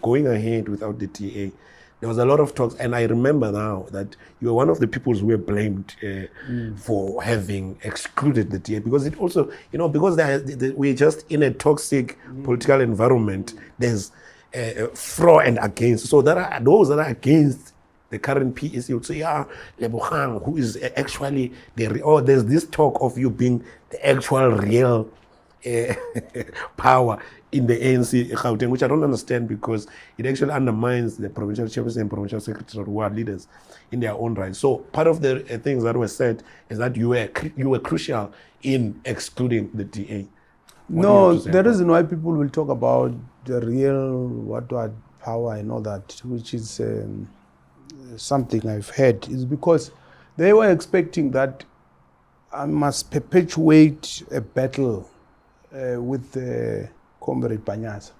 going ahead without the DA, there was a lot of talks, and I remember now that you were one of the people who were blamed for having excluded the DA, because it also, because we're just in a toxic political environment. There's for and against. So there are those that are against the current PEC would say, yeah, Lebogang, who is actually there's this talk of you being the actual real power in the ANC Gauteng, which I don't understand, because it actually undermines the provincial chairperson and provincial secretary who are leaders in their own right. So part of the things that were said is that you were crucial in excluding the DA. No, the reason why people will talk about the real power and all that, which is something I've heard, is because they were expecting that I must perpetuate a battle with Comrade Panyaza.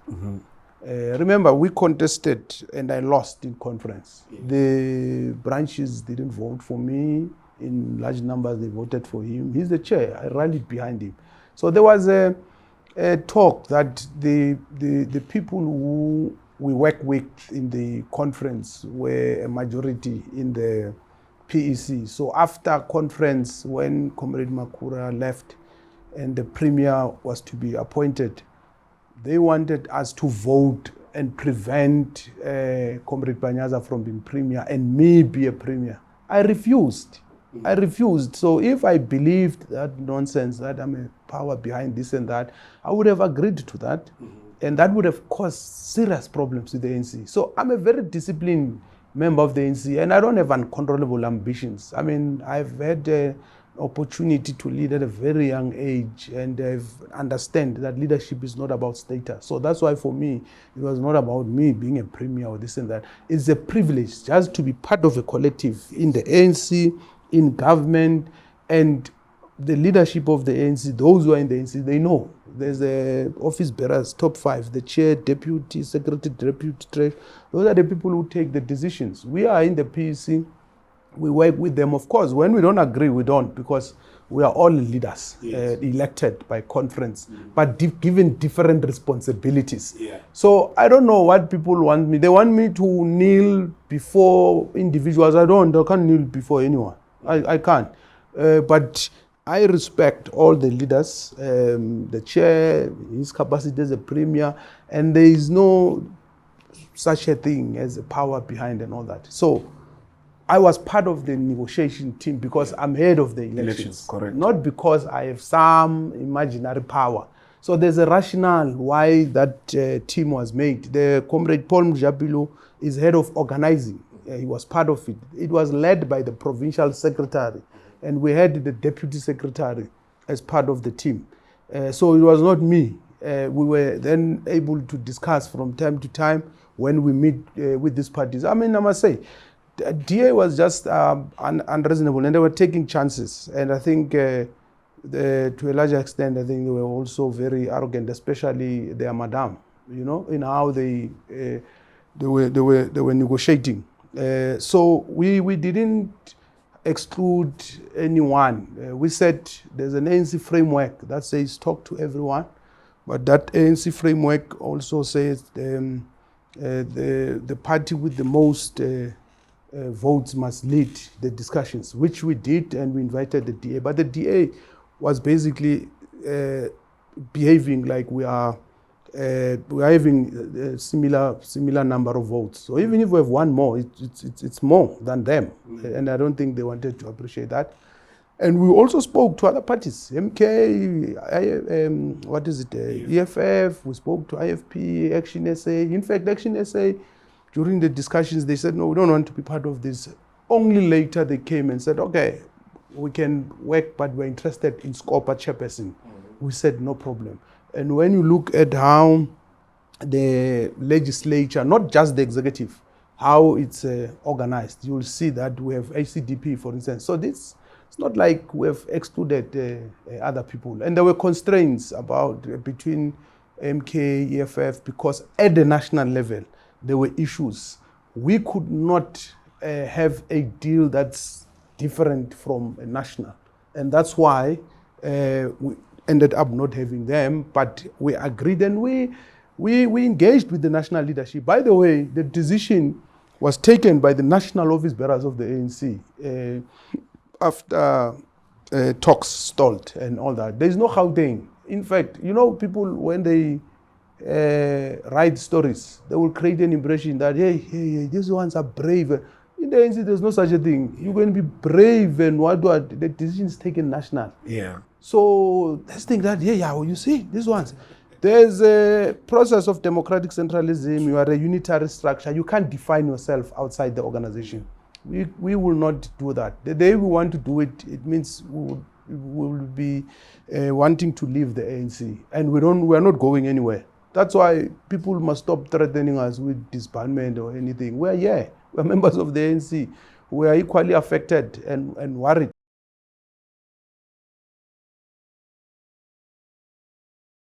Remember, we contested and I lost in conference. Yeah. The branches didn't vote for me. In large numbers, they voted for him. He's the chair. I rallied behind him. So there was a talk that the people who we work with in the conference were a majority in the PEC. So after conference, when Comrade Makhura left and the premier was to be appointed, they wanted us to vote and prevent Comrade Panyaza from being premier and me be a premier. I refused. I refused. So if I believed that nonsense, that I'm a power behind this and that, I would have agreed to that. And that would have caused serious problems with the ANC. So I'm a very disciplined member of the ANC, and I don't have uncontrollable ambitions. I mean, I've had an opportunity to lead at a very young age, and I've understand that leadership is not about status. So that's why for me, it was not about me being a premier or this and that. It's a privilege just to be part of a collective in the ANC, in government, and the leadership of the ANC. Those who are in the ANC, they know. There's a office bearers, top 5, the chair, deputy, secretary, deputy treasurer. Those are the people who take the decisions. We are in the PEC. We work with them. Of course, when we don't agree, we don't, because we are all leaders, yes, elected by conference, but given different responsibilities. Yeah. So I don't know what people want me. They want me to kneel before individuals. I can't kneel before anyone. I can't. But I respect all the leaders, the chair, his capacity as a premier, and there is no such a thing as a power behind and all that. So I was part of the negotiation team because I'm head of the elections. Correct. Not because I have some imaginary power. So there's a rationale why that team was made. The Comrade Paul Mjapilo is head of organizing. He was part of it. It was led by the provincial secretary, and we had the deputy secretary as part of the team. So it was not me. We were then able to discuss from time to time when we meet with these parties. I mean, I must say, the DA was just unreasonable, and they were taking chances. And I think to a large extent, I think they were also very arrogant, especially their madam, in how they were negotiating. So we didn't exclude anyone. We said there's an ANC framework that says talk to everyone, but that ANC framework also says the party with the most votes must lead the discussions, which we did, and we invited the DA. But the DA was basically behaving like we are having a similar number of votes. So even if we have one more, it's more than them. And I don't think they wanted to appreciate that. And we also spoke to other parties, MK, EFF, we spoke to IFP, Action SA. In fact, Action SA, during the discussions, they said, no, we don't want to be part of this. Only later they came and said, okay, we can work, but we're interested in Scopa chairperson. We said, no problem. And when you look at how the legislature, not just the executive, how it's organized, you'll see that we have ACDP, for instance. So it's not like we have excluded other people. And there were constraints between MK, EFF, because at the national level, there were issues. We could not have a deal that's different from a national. And that's why we ended up not having them, but we agreed, and we We engaged with the national leadership. By the way, the decision was taken by the national office bearers of the ANC after talks stalled and all that. There is no Gauteng. In fact, you know, people, when they write stories, they will create an impression that, hey, these ones are brave. In the ANC, there's no such a thing. You're going to be brave and what? The decision is taken national. Yeah. So let's think that, well, you see, these ones. There's a process of democratic centralism. You are a unitary structure. You can't define yourself outside the organization. We will not do that. The day we want to do it, it means we will be wanting to leave the ANC. And we are not going anywhere. That's why people must stop threatening us with disbandment or anything. We're members of the ANC. We are equally affected and worried.